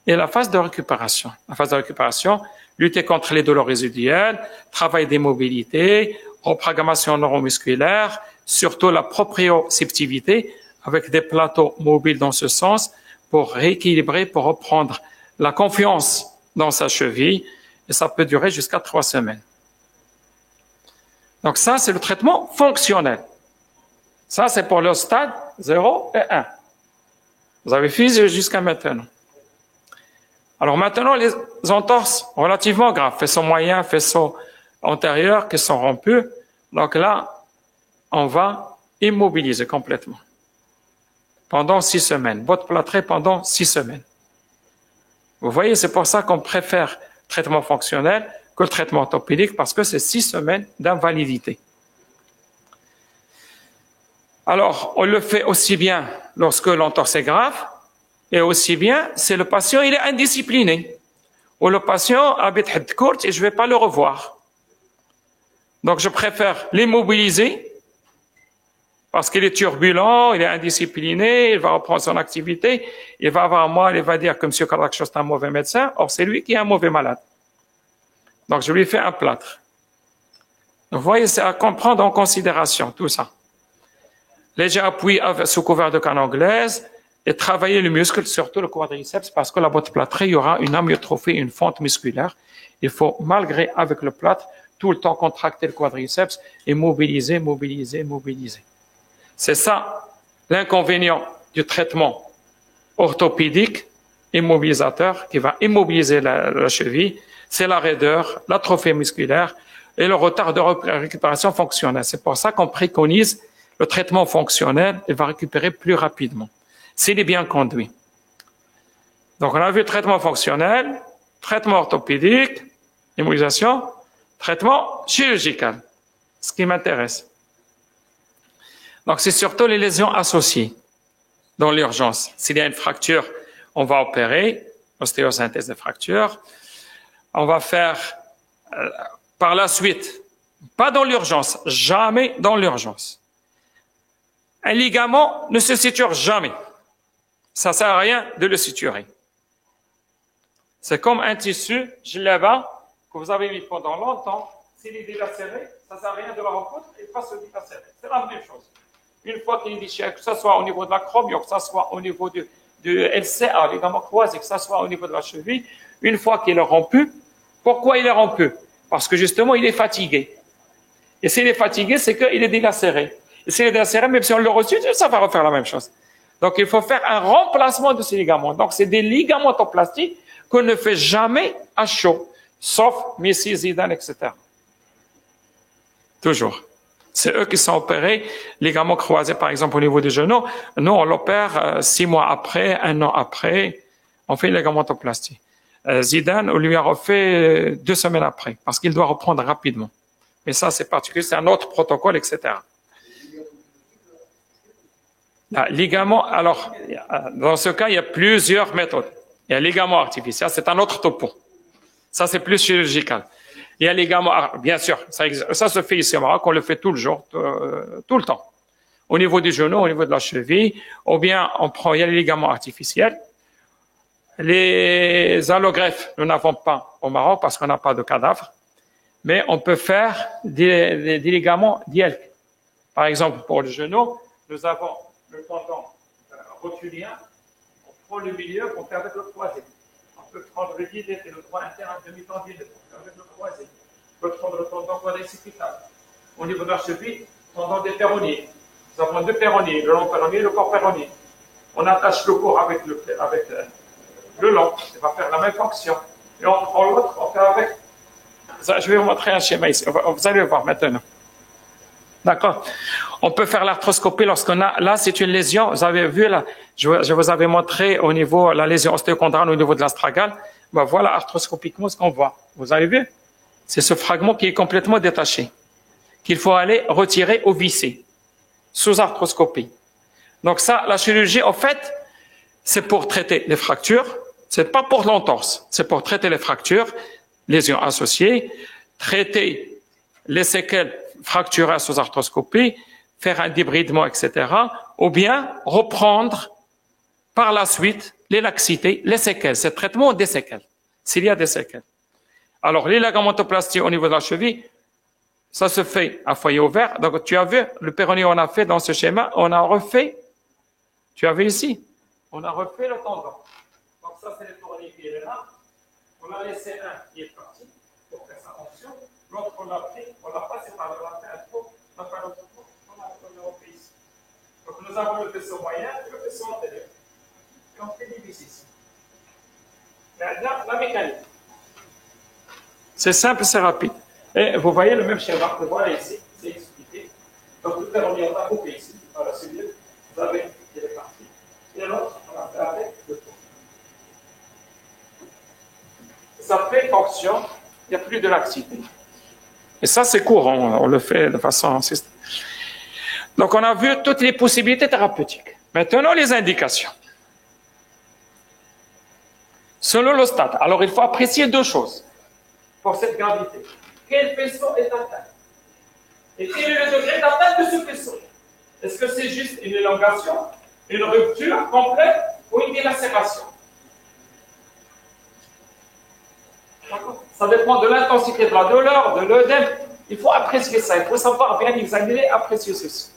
Et la phase de récupération. La phase de récupération, lutter contre les douleurs résiduelles, travail des mobilités, reprogrammation neuromusculaire, surtout la proprioceptivité, avec des plateaux mobiles dans ce sens, pour rééquilibrer, pour reprendre la confiance dans sa cheville, et ça peut durer jusqu'à 3 semaines. Donc ça, c'est le traitement fonctionnel. Ça, c'est pour le stade 0 et 1. Vous avez fini jusqu'à maintenant. Alors maintenant, les entorses relativement graves, faisceau moyen, faisceau antérieur, qui sont rompus. Donc là, on va immobiliser complètement. Pendant 6 semaines. Botte plâtrée pendant 6 semaines. Vous voyez, c'est pour ça qu'on préfère le traitement fonctionnel que le traitement orthopédique, parce que c'est 6 semaines d'invalidité. Alors, on le fait aussi bien lorsque l'entorse est grave, et aussi bien si le patient il est indiscipliné, ou le patient habite head court et je ne vais pas le revoir. Donc, je préfère l'immobiliser, parce qu'il est turbulent, il est indiscipliné, il va reprendre son activité, il va avoir mal, il va dire que M. Karakcho est un mauvais médecin, or c'est lui qui est un mauvais malade. Donc, je lui fais un plâtre. Donc, vous voyez, c'est à comprendre en considération, tout ça. Léger appui sous couvert de canne anglaise et travailler le muscle, surtout le quadriceps, parce que la botte plâtrée, il y aura une amyotrophie, une fente musculaire. Il faut, malgré avec le plâtre, tout le temps contracter le quadriceps et mobiliser, mobiliser, mobiliser. C'est ça l'inconvénient du traitement orthopédique immobilisateur qui va immobiliser la cheville. C'est la raideur, l'atrophie musculaire et le retard de récupération fonctionnelle. C'est pour ça qu'on préconise le traitement fonctionnel, il va récupérer plus rapidement, s'il est bien conduit. Donc, on a vu le traitement fonctionnel, traitement orthopédique, immobilisation, traitement chirurgical, ce qui m'intéresse. Donc, c'est surtout les lésions associées dans l'urgence. S'il y a une fracture, on va opérer, ostéosynthèse de fracture. On va faire par la suite, pas dans l'urgence, jamais dans l'urgence. Un ligament ne se suture jamais. Ça ne sert à rien de le suturer. C'est comme un tissu, je l'ai bas, que vous avez mis pendant longtemps. S'il est délacéré, ça ne sert à rien de le recoudre et pas se délacérer. C'est la même chose. Une fois qu'il est déchiré, que ce soit au niveau de l'acromion, que ce soit au niveau du LCA, ligament croisé, que ce soit au niveau de la cheville, une fois qu'il est rompu, pourquoi il est rompu? Parce que justement, il est fatigué. Et s'il est fatigué, c'est qu'il est délacéré. Et s'il est délacéré, même si on le resuture, ça va refaire la même chose. Donc, il faut faire un remplacement de ces ligaments. Donc, c'est des ligamentoplasties qu'on ne fait jamais à chaud, sauf Messi, Zidane, etc. Toujours. C'est eux qui sont opérés, ligaments croisés, par exemple, au niveau du genou. Nous, on l'opère 6 mois après, 1 an après, on fait une ligamentoplastie. Zidane, on lui a refait 2 semaines après, parce qu'il doit reprendre rapidement. Mais ça, c'est particulier, c'est un autre protocole, etc. Ligament, alors, dans ce cas, il y a plusieurs méthodes. Il y a ligament artificiel, c'est un autre topo. Ça, c'est plus chirurgical. Il y a ligament, bien sûr, ça se fait ici au Maroc, on le fait tout le jour, tout le temps. Au niveau du genou, au niveau de la cheville, ou bien il y a les ligaments artificiels. Les allogreffes, nous n'avons pas au Maroc parce qu'on n'a pas de cadavre, mais on peut faire des ligaments d'IELC. Par exemple, pour le genou, nous avons le tendon rotulien, on prend le milieu, on fait avec le croisé. On peut prendre le guide et le droit interne demi-tendine, on fait avec le croisé. On peut prendre le tendon quadricipital. Au niveau de la cheville, tendon des péronniers. Nous avons deux péronniers, le long péronnier et le corps péronnier. On attache le corps avec le long, il va faire la même fonction. Et on prend l'autre, on fait avec. Ça, je vais vous montrer un schéma ici, vous allez le voir maintenant. D'accord. On peut faire l'arthroscopie lorsqu'on a, là c'est une lésion, vous avez vu là, je vous avais montré au niveau, la lésion ostéochondrale au niveau de l'astragale, ben voilà arthroscopiquement ce qu'on voit. Vous avez vu? C'est ce fragment qui est complètement détaché, qu'il faut aller retirer ou visser, sous arthroscopie. Donc ça, la chirurgie, en fait, c'est pour traiter les fractures, c'est pas pour l'entorse, c'est pour traiter les fractures, lésions associées, traiter les séquelles fracturées sous arthroscopie, faire un débridement, etc. Ou bien reprendre par la suite les laxités, les séquelles, c'est traitement des séquelles, s'il y a des séquelles. Alors, les ligamentoplasties au niveau de la cheville, ça se fait à foyer ouvert. Donc, tu as vu, le péroné, on a fait dans ce schéma, on a refait, tu as vu ici, on a refait le tendon. Donc, ça, c'est le péroné qui est là. On a laissé un qui est parti pour faire sa fonction. L'autre, on l'a pris, on l'a passé par le latin, on a fait l'autre tour, on a refait ici. Donc, nous avons le faisceau moyen et le faisceau antérieur. Et on fait des vis ici. Maintenant, la mécanique. C'est simple, c'est rapide. Et vous voyez le même schéma, voilà ici, c'est expliqué. Donc, le péroné, on a coupé ici, voilà, c'est mieux. Vous avez, il est parti. Et l'autre, on a fait avec le tour. Ça fait fonction, il n'y a plus de laxité. Et ça, c'est courant, on le fait de façon systématique. Donc, on a vu toutes les possibilités thérapeutiques. Maintenant, les indications. Selon le stade. Alors, il faut apprécier deux choses pour cette gravité. Quel faisceau est atteint? Et quel est le degré d'atteinte de ce faisceau? Est-ce que c'est juste une élongation, une rupture complète ou une dilacération? Ça dépend de l'intensité de la douleur, de l'œdème. Il faut apprécier ça. Il faut savoir bien examiner, apprécier ceci.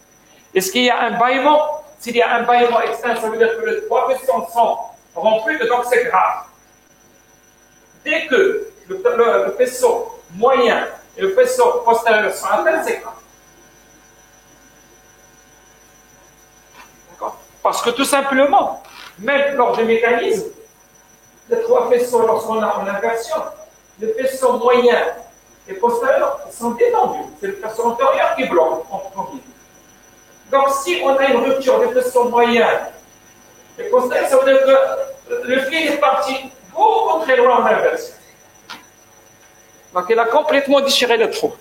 Est-ce qu'il y a un bâillement? S'il y a un bâillement externe, ça veut dire que les trois faisceaux sont rompus, donc c'est grave. Dès que le faisceau moyen et le faisceau postérieur sont atteints, c'est grave. Parce que tout simplement, même lors du mécanisme, les trois faisceaux, lorsqu'on a en inversion, le faisceau moyen et postérieur sont détendus. C'est le faisceau antérieur qui bloque en premier. Donc, si on a une rupture des faisceaux moyens et postérieurs, ça veut dire que le fil est parti beaucoup très loin en inversion. Donc, il a complètement déchiré le trou.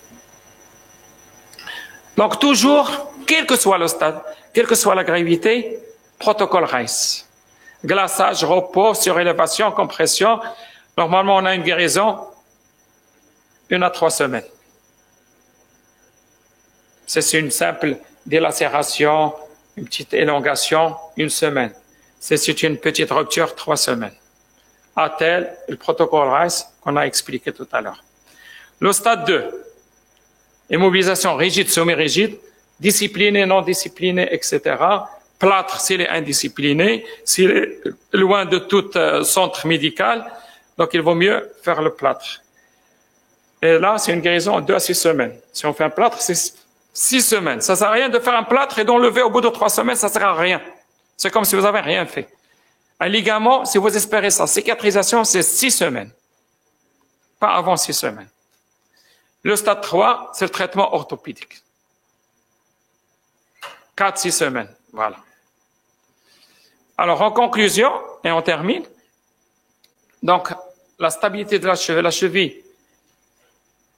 Donc, toujours, quel que soit le stade, quelle que soit la gravité, protocole RICE. Glaçage, repos, surélévation, compression. Normalement, on a une guérison 1 à 3 semaines. C'est une simple délacération, une petite élongation, 1 semaine. C'est une petite rupture, 3 semaines. À tel, le protocole RICE qu'on a expliqué tout à l'heure. Le stade 2, immobilisation rigide, semi-rigide, discipliné, non discipliné, etc. Plâtre s'il est indiscipliné, s'il est loin de tout centre médical, donc il vaut mieux faire le plâtre. Et là, c'est une guérison en 2 à 6 semaines. Si on fait un plâtre, c'est 6 semaines. Ça ne sert à rien de faire un plâtre et d'enlever au bout de 3 semaines, ça ne sert à rien. C'est comme si vous n'avez rien fait. Un ligament, si vous espérez sa cicatrisation, c'est 6 semaines. Pas avant 6 semaines. Le stade 3, c'est le traitement orthopédique. 4-6 semaines, voilà. Alors, en conclusion, et on termine. Donc, la stabilité de la cheville,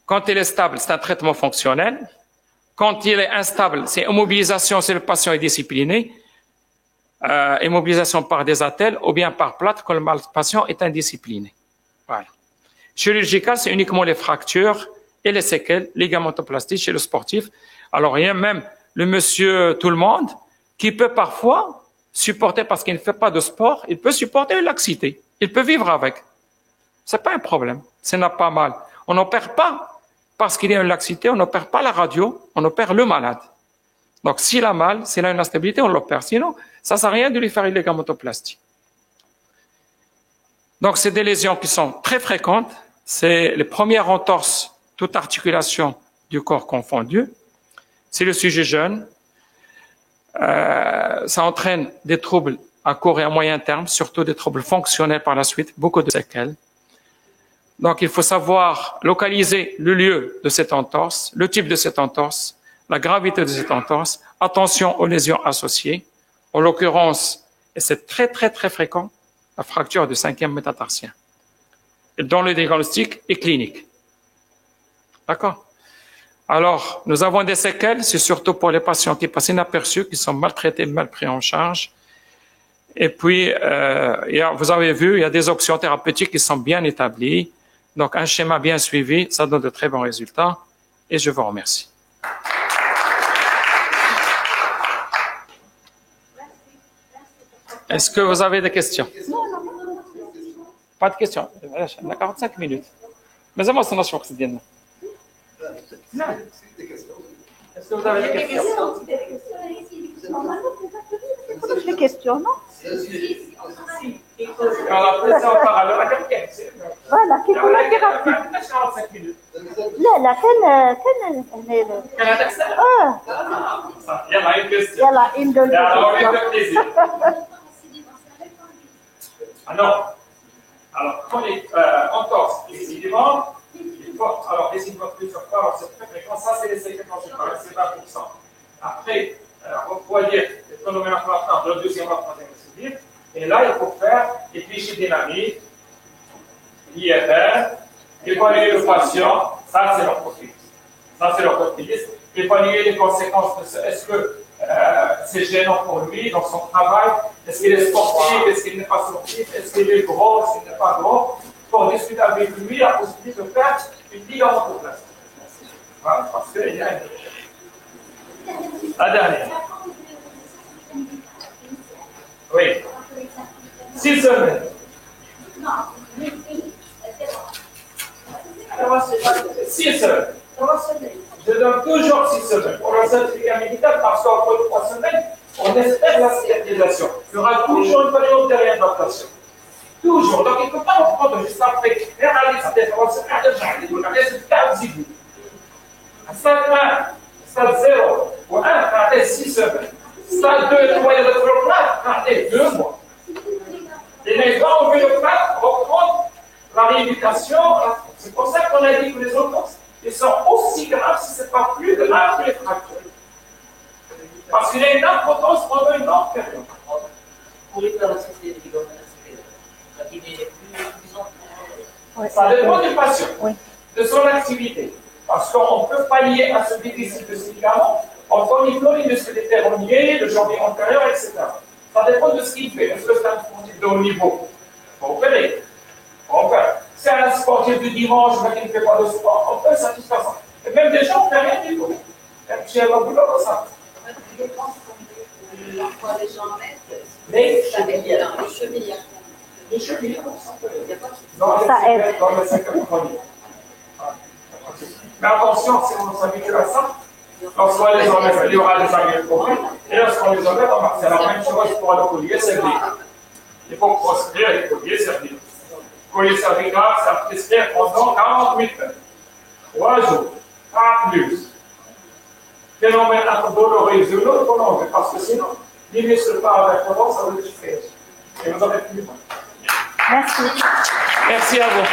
quand elle est stable, c'est un traitement fonctionnel. Quand il est instable, c'est immobilisation si le patient est discipliné, immobilisation par des attelles ou bien par plâtre quand le patient est indiscipliné. Voilà. Chirurgical, c'est uniquement les fractures et les séquelles, ligamentoplastie chez le sportif. Alors, il y a même le monsieur tout le monde qui peut parfois supporter, parce qu'il ne fait pas de sport, il peut supporter une laxité. Il peut vivre avec. C'est pas un problème. Ce n'est pas mal. On n'opère pas parce qu'il y a une laxité, on n'opère pas la radio, on opère le malade. Donc, s'il a mal, s'il a une instabilité, on l'opère. Sinon, ça ne sert à rien de lui faire une ligamotoplastie. Donc, c'est des lésions qui sont très fréquentes. C'est les premières entorses, toute articulation du corps confondu. C'est le sujet jeune. Ça entraîne des troubles à court et à moyen terme, surtout des troubles fonctionnels par la suite, beaucoup de séquelles. Donc, il faut savoir localiser le lieu de cette entorse, le type de cette entorse, la gravité de cette entorse, attention aux lésions associées. En l'occurrence, et c'est très, très, très fréquent, la fracture du 5e métatarsien, dont le diagnostic est clinique. D'accord? Alors, nous avons des séquelles, c'est surtout pour les patients qui passent inaperçus, qui sont maltraités, mal pris en charge. Et puis, vous avez vu, il y a des options thérapeutiques qui sont bien établies. Donc, un schéma bien suivi, ça donne de très bons résultats. Et je vous remercie. Est-ce que vous avez des questions? Pas de questions. On a 45 minutes. Mais moi, c'est notre quotidien. Est-ce que vous avez des questions? Les questions, non? Voilà, كيف ولا ثيرابي؟ لا لا كان يلا إندو Alors, quand les entorses, décidément, il faut, alors, les invoques plusieurs fois, alors c'est très fréquent, ça c'est les séquelles dont je parle, c'est 20%. Après, on pourrait dire, le phénomène inflammatoire, le deuxième ou troisième récidive, et là, il faut faire des clichés dynamiques, l'IFR, évaluer le patient, ça c'est leur profil. Ça c'est leur profil. Évaluer les conséquences de ça. Est-ce que c'est gênant pour lui dans son travail? Est-ce qu'il est sportif? Est-ce qu'il n'est pas sportif? Est-ce qu'il est gros? Est-ce qu'il n'est pas gros? Pour discuter avec lui la possibilité de faire une ligamotoplastie. Voilà, parce qu'il y a une... La dernière. Oui. 6 semaines. 6 semaines. Je donne toujours 6 semaines pour le certificat médical parce qu'entre 3 semaines, on espère la cicatrisation. Il y aura toujours une période de réadaptation. Toujours. Donc, il ne faut pas en prendre juste après. Regardez cette différence. Regardez cette carte zigou. À stade 1, stade 0 ou 1, regardez 6 semaines. Stade 2 et 3, il y a le problème, regardez 2 mois. Et les gens ont vu le cas reprendre la rééducation. C'est pour ça qu'on a dit que les autres, ils sont aussi graves si ce n'est pas plus grave que les fractures. Parce qu'il y a une impotence pendant une longue période. Pour les capacités de ça dépend du patient, de son activité. Parce qu'on peut pallier à ce déficit de médicaments en tonifiant les muscles des péronniers, le jambier antérieur, etc. Ça dépend de ce qu'il fait. Est-ce que c'est un sportif de haut niveau? Il faut opérer. C'est un sportif du dimanche, mais qui ne fait pas de sport. On peut satisfaire ça. Et même des gens qui ne font rien du tout. J'ai un boulot comme ça. Parfois, les gens mettent Les chevilles. Les chevilles, Ça aide. dans le secteur chronique. Mais attention, si on s'habitue à ça, lorsqu'on les enlève, il y aura des agriculteurs. Et lorsqu'on les enlève, c'est la même chose pour le collier cervical. Il faut proscrire les colliers cervicaux. Le collier cervical, ça prescrit pendant 48 heures. 3 jours, pas plus. Phénomène un peu douloureux, il faut l'enlever, parce que sinon, les muscles pas avec le vent, ça va être et vous aurez plus de mal. Merci. Merci à vous.